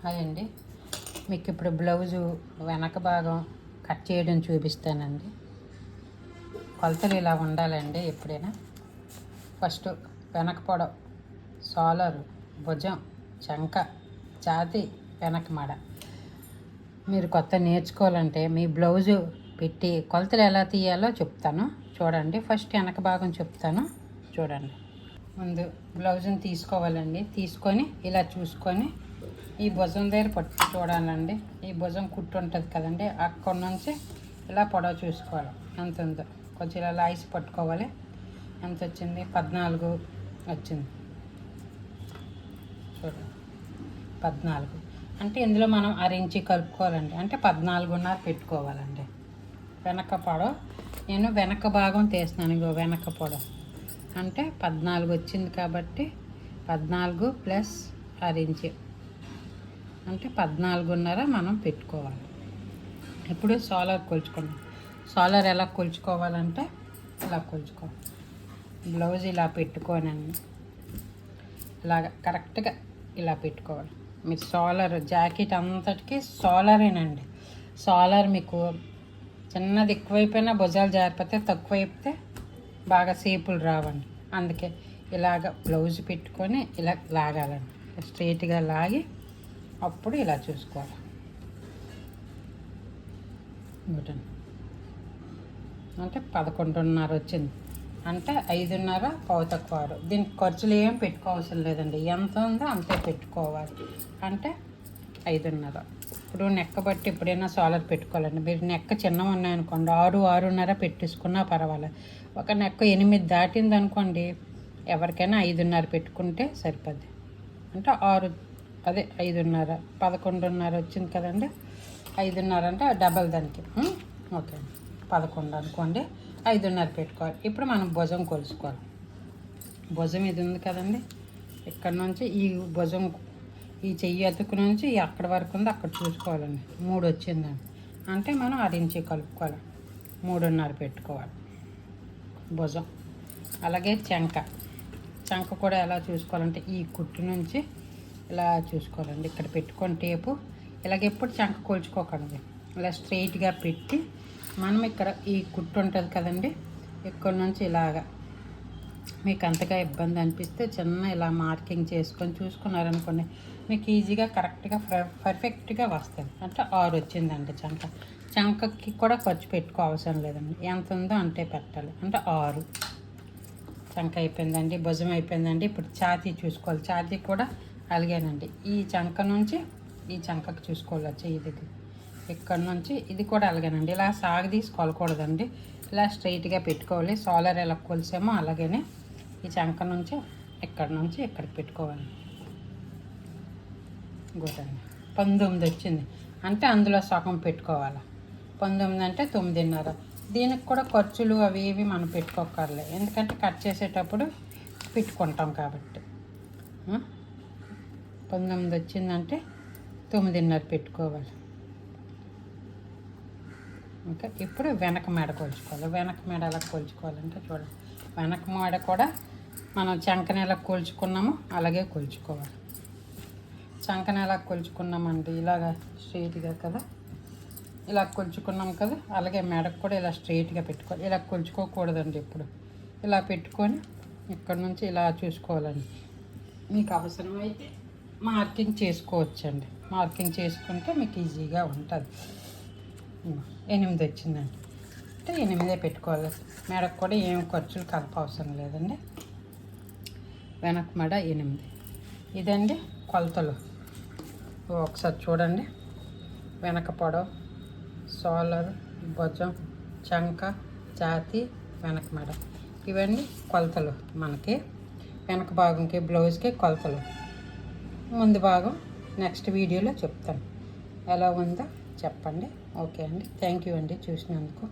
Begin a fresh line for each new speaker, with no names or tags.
Hi అండి. మీకు ఇప్పుడు బ్లౌజు వెనక భాగం కట్ చేయడం చూపిస్తానండి. కొలతలు ఇలా ఉండాలండి. ఎప్పుడైనా ఫస్ట్ వెనక పొడవు, షోల్డర్, భుజం, చంక, ఛాతీ, వెనక మడ. మీరు కొత్త నేర్చుకోవాలంటే మీ బ్లౌజు పెట్టి కొలతలు ఎలా తీయాలో చెప్తాను చూడండి. ఫస్ట్ వెనక భాగం చెప్తాను చూడండి. ముందు బ్లౌజుని తీసుకోవాలండి. తీసుకొని ఇలా చూసుకొని ఈ భుజం దగ్గర పట్టు చూడాలండి. ఈ భుజం కుట్టు ఉంటుంది కదండి, అక్కడ నుంచి ఇలా పొడవు చూసుకోవాలి ఎంత ఉందో. కొంచెం ఇలా లాయిసి పట్టుకోవాలి. ఎంత వచ్చింది? 14 వచ్చింది చూడండి. 14 అంటే ఇందులో మనం 1 ఇంచు కలుపుకోవాలండి. అంటే 14.5 పెట్టుకోవాలండి వెనక పొడవు. నేను వెనక భాగం తీస్తున్నాను. ఇగో వెనక పొడవు అంటే 14 వచ్చింది కాబట్టి 14 ప్లస్ 1 ఇంచు అంటే 14.5 మనం పెట్టుకోవాలి. ఇప్పుడు షోల్డర్ కొలుచుకున్నాం. షోల్డర్ ఎలా కొలుచుకోవాలంటే ఇలా కొలుచుకోవాలి. బ్లౌజ్ ఇలా పెట్టుకోనండి, ఇలాగ కరెక్ట్గా ఇలా పెట్టుకోవాలి. మీరు షోల్డర్ జాకెట్ అంతటికి షోల్డరేనండి. షోల్డర్ మీకు చిన్నది ఎక్కువైపోయినా భుజాలు జారిపోతే, తక్కువైపోతే బాగా సేపులు రావండి. అందుకే ఇలాగ బ్లౌజ్ పెట్టుకొని ఇలా లాగాలండి. స్ట్రైట్గా లాగి అప్పుడు ఇలా చూసుకోవాలి. అంటే 11.5 వచ్చింది. అంటే 5.5 పావు తక్కువ 6. దీనికి ఖర్చులు ఏం పెట్టుకోవాల్సిన లేదండి. ఎంత ఉందో అంతే పెట్టుకోవాలి. అంటే 5.5. ఇప్పుడు నెక్క బట్టి ఎప్పుడైనా షోల్డర్ పెట్టుకోవాలండి. మీరు నెక్క చిన్నగా ఉన్నాయనుకోండి 6, 6.5 పెట్టేసుకున్నా పర్వాలేదు. ఒక నెక్క 8 దాటింది అనుకోండి, ఎవరికైనా 5.5 పెట్టుకుంటే సరిపోద్ది. అంటే 6 అదే 5.5 11.5 వచ్చింది కదండి. 5.5 అంటే డబల్ దానికి. ఓకే 11 అనుకోండి. 5.5 పెట్టుకోవాలి. ఇప్పుడు మనం భుజం కొలుసుకోవాలి. భుజం ఇది ఉంది కదండి, ఇక్కడ నుంచి ఈ భుజం ఈ చెయ్యి అతుకు నుంచి అక్కడ వరకు ఉంది, అక్కడ చూసుకోవాలండి. 3 వచ్చిందండి. అంటే మనం 1 ఇంచు కలుపుకోవాలి. 3.5 పెట్టుకోవాలి భుజం. అలాగే చంక కూడా ఎలా చూసుకోవాలంటే ఈ కుట్టు నుంచి ఇలా చూసుకోవాలండి. ఇక్కడ పెట్టుకొని టేపు ఇలాగ ఎప్పుడు చంక కొలుచుకోకండి. ఇలా స్ట్రైట్గా పెట్టి మనం ఇక్కడ ఈ కుట్టు ఉంటుంది కదండి, ఇక్కడ నుంచి ఇలాగా మీకు అంతగా ఇబ్బంది అనిపిస్తే చిన్న ఇలా మార్కింగ్ చేసుకొని చూసుకున్నారనుకోండి, మీకు ఈజీగా కరెక్ట్గా పర్ఫెక్ట్గా వస్తుంది. అంటే 6 వచ్చిందండి చంకకి కూడా ఖర్చు పెట్టుకో అవసరం లేదండి. ఎంత ఉందో అంతే పెట్టాలి. అంటే 6 చంక అయిపోయిందండి. భుజం అయిపోయిందండి. ఇప్పుడు ఛాతీ చూసుకోవాలి. ఛాతీ కూడా అలాగేనండి. ఈ చంక నుంచి ఈ చంకకు చూసుకోవాలి. చెయ్యి దగ్గర ఇక్కడ నుంచి ఇది కూడా అలాగేనండి. ఇలా సాగదీసి కొలకూడదండి. ఇలా స్ట్రైట్గా పెట్టుకోవాలి. షోల్డర్ ఎలా కొలిసామో అలాగనే ఈ చంక నుంచి ఇక్కడికి పెట్టుకోవాలి. ఇంకోటండి 19 వచ్చింది. అంటే అందులో సగం పెట్టుకోవాలి. 19 అంటే 9.5. దీనికి కూడా ఖర్చులు అవి ఇవి మనం పెట్టుకోకర్లే, ఎందుకంటే కట్ చేసేటప్పుడు పెట్టుకుంటాం కాబట్టి. 19 వచ్చిందంటే 9.5 పెట్టుకోవాలి. ఇంకా ఇప్పుడు వెనక మెడ కొలుచుకోవాలి. వెనక మెడ ఎలా కొలుచుకోవాలంటే చూడండి. వెనక మెడ కూడా మనం చంకన ఎలా కొలుచుకున్నామో అలాగే కొలుచుకోవాలి. చంకన ఎలా కొలుచుకున్నామండి, ఇలాగ స్ట్రైట్గా కదా ఇలా కొలుచుకున్నాం కదా, అలాగే మెడకు కూడా ఇలా స్ట్రైట్గా పెట్టుకోవాలి. ఇలా కొలుచుకోకూడదండి. ఇప్పుడు ఇలా పెట్టుకొని ఇక్కడ నుంచి ఇలా చూసుకోవాలండి. మీకు అవసరమైతే మార్కింగ్ చేసుకోవచ్చండి. మార్కింగ్ చేసుకుంటే మీకు ఈజీగా ఉంటుంది. 8 వచ్చిందండి. అంటే 8 పెట్టుకోవాలి. మెడకు కూడా ఏం ఖర్చులు కలప అవసరం లేదండి. వెనక మెడ 8. ఇదండి కొలతలు. ఒకసారి చూడండి. వెనక పొడవు, షోల్డర్, భుజం, చంక, ఛాతీ, వెనక మెడ, ఇవన్నీ కొలతలు. మనకి వెనక భాగంకి బ్లౌజ్కి కొలతలు. ముందు భాగం నెక్స్ట్ వీడియోలో చెప్తాను. ఎలా ఉందో చెప్పండి. ఓకే అండి. థ్యాంక్ యూ అండి చూసినందుకు.